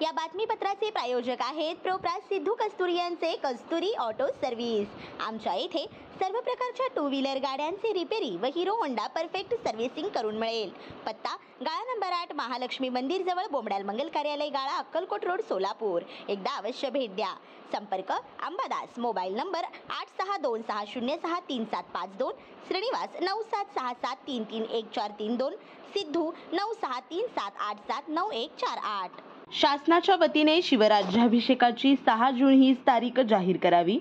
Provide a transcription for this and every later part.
या बातमीपत्राचे प्रायोजक आहेत प्रोप्रास सिद्धू कस्तुरी यांचे कस्तुरी ऑटो सर्व्हिस। आमच्या येथे सर्व प्रकारच्या टू व्हीलर गाड्यांचे रिपेरी व हिरो होंडा परफेक्ट सर्व्हिसिंग करून मिळेल। पत्ता गाळा नंबर 8 महालक्ष्मी मंदिर जवळ बोमडाल मंगल कार्यालय गाळा अक्कलकोट रोड सोलापूर। एकदा अवश्य भेट द्या। संपर्क अंबादास, मोबाईल नंबर 8626063752, श्रीनिवास 9767331432, सिद्धू 9637879148। शासनाच्या वतीने शिवराज्याभिषेकाची 6 जून ही तारीख जाहीर करावी।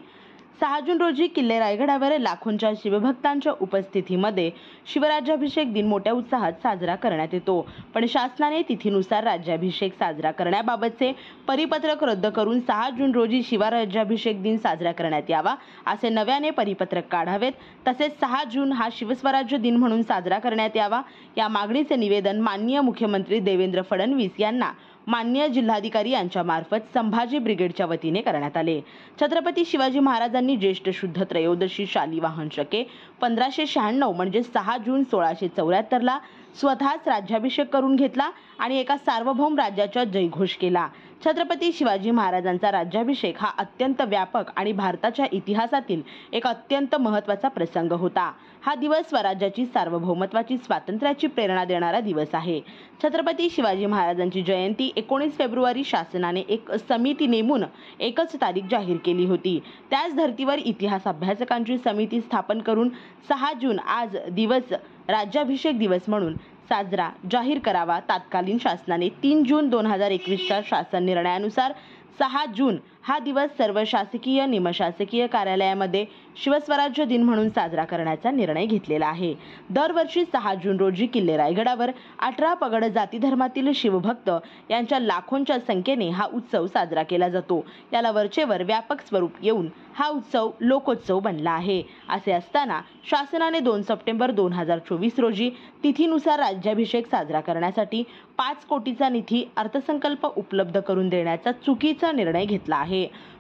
6 जून रोजी किल्ले रायगडावर लाखोंच्या शिवभक्तांच्या उपस्थितीमध्ये शिवराज्याभिषेक दिन मोठ्या उत्साहात साजरा करण्यात येतो, पण शासनाने तिथीनुसार राज्याभिषेक साजरा करण्याबाबतचे परिपत्रक रद्द करून 6 जून रोजी शिवराज्याभिषेक दिन साजरा करण्यात यावा असे नव्याने परिपत्रक काढावेत। तसेच 6 जून हा शिवस्वराज्य दिन म्हणून साजरा करण्यात यावा या मागणीचे निवेदन माननीय मुख्यमंत्री देवेंद्र फडणवीस यांना माननीय जिल्हाधिकारी यांच्या मार्फत संभाजी ब्रिगेडच्या वतीने करण्यात आले। छत्रपती शिवाजी महाराजांनी ज्येष्ठ शुद्ध त्रयोदशी शालिवाहन शके 1596 म्हणजे 6 जून 1674 ला स्वतःच राज्याभिषेक करून घेतला आणि एका सार्वभौम राज्याचा जयघोष केला। छत्रपती शिवाजी महाराजांचा राज्याभिषेक हा अत्यंत व्यापक आणि भारताच्या इतिहासातील एक अत्यंत महत्त्वाचा प्रसंग होता। हा दिवस स्वराज्याची सार्वभौमत्वाची स्वातंत्र्याची प्रेरणा देणारा दिवस आहे। छत्रपती शिवाजी महाराजांची जयंती 19 फेब्रुवारी शासनाने एक समिती नेमून एकच तारीख जाहीर केली होती। त्याच धर्तीवर इतिहास अभ्यासकांची समिती स्थापन करून 6 जून आज दिवस राज्याभिषेक दिवस म्हणून साजरा जाहीर करावा। तत्कालीन शासनाने 3 जून 2021च्या शासन निर्णयानुसार 6 जून हा दिवस सर्व शासकीय निमशासकीय कार्यालयामध्ये शिवस्वराज्य दिन म्हणून साजरा करण्याचा निर्णय घेतलेला आहे। दरवर्षी 6 जून रोजी किल्ले रायगडावर 18 पगड जाती धर्मातील शिवभक्त यांच्या लाखोंच्या संख्येने हा उत्सव साजरा केला जातो। याला वरचेवर व्यापक स्वरूप येऊन हा उत्सव लोकोत्सव बनला आहे। असे असताना शासनाने 2 सप्टेंबर 2024 रोजी तिथीनुसार राज्याभिषेक साजरा करण्यासाठी 5 कोटीचा निधी अर्थसंकल्प उपलब्ध करून देण्याचा चुकीचा निर्णय घेतला आहे।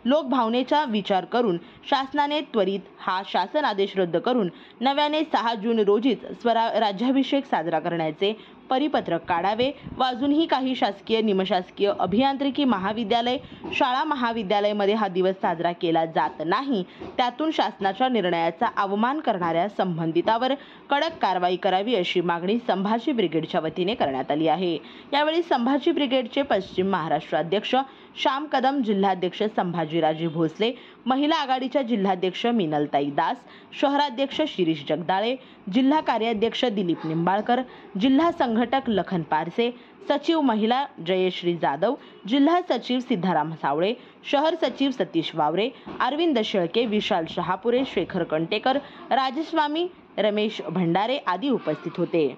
लोकभावनेचा विचार करून शासनाने त्वरित हा शासन आदेश रद्द करून नव्याने 6 जून रोजीच राज्याभिषेक साजरा करण्याचे परिपत्रक काढावे व अजूनही काही शासकीय निमशासकीय अभियांत्रिकी महाविद्यालय शाळा महाविद्यालयामध्ये हा दिवस साजरा केला जात नाही, त्यातून शासनाच्या निर्णयाचा अवमान करणाऱ्या संबंधितावर कडक कारवाई करावी अशी मागणी संभाजी ब्रिगेडच्या वतीने करण्यात आली आहे। यावेळी संभाजी ब्रिगेडचे पश्चिम महाराष्ट्र अध्यक्ष श्याम कदम, जिल्हाध्यक्ष संभाजीराजे भोसले, महिला आघाडीच्या जिल्हाध्यक्ष मिनलताई दास, शहराध्यक्ष शिरीष जगदाळे, जिल्हा कार्याध्यक्ष दिलीप निंबाळकर, जिल्हा संघटक लखन पारसे, सचिव महिला जयश्री जाधव, जिल्हा सचिव सिद्धाराम सावळे, शहर सचिव सतीश वावरे, अरविंद शेळके, विशाल शहापुरे, शेखर कंटेकर, राजस्वामी, रमेश भंडारे आदी उपस्थित होते।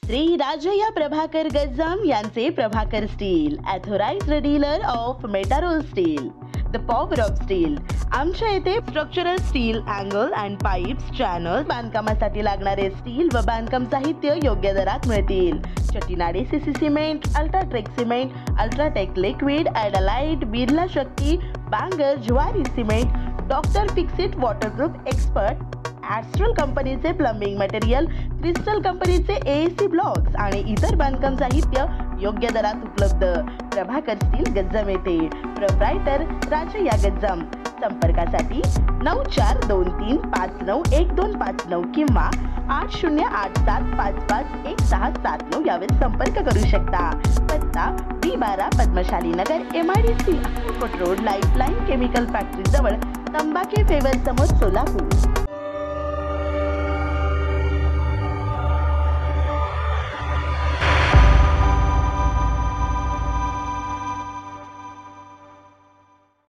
श्री राजया प्रभाकर गज्जाम यांचे Prabhakar steel, authorised dealer of Metarol steel, the power of steel. आमच्या येथे structural steel, angle and pipes, channel, बांधकामासाठी लागणारे स्टील व बांधकाम साहित्य योग्य दरात मिळतील। Chettinad CC cement, UltraTech cement, UltraTech liquid, ॲडलाइट, Birla Shakti, Bangur, Zuari cement, doctor fixit waterproof expert, Astral कंपनीचे प्लंबिंग मटेरियल, क्रिस्टल कंपनीचे एसी ब्लॉक्स आणि इतर बांधकाम साहित्य योग्य दरात उपलब्ध। प्रभाकर स्टील गज्जाम येथे। प्रोप्रायटर राजया गज्जाम। संपर्कासाठी 9423591259 किंवा 8087551679 यावर संपर्क करू शकता। पत्ता B12 पद्मशाली नगर, MIDC Akkalkot road, lifeline chemical factory जवळ, तंबाखे फेवर समोर, सोलापूर।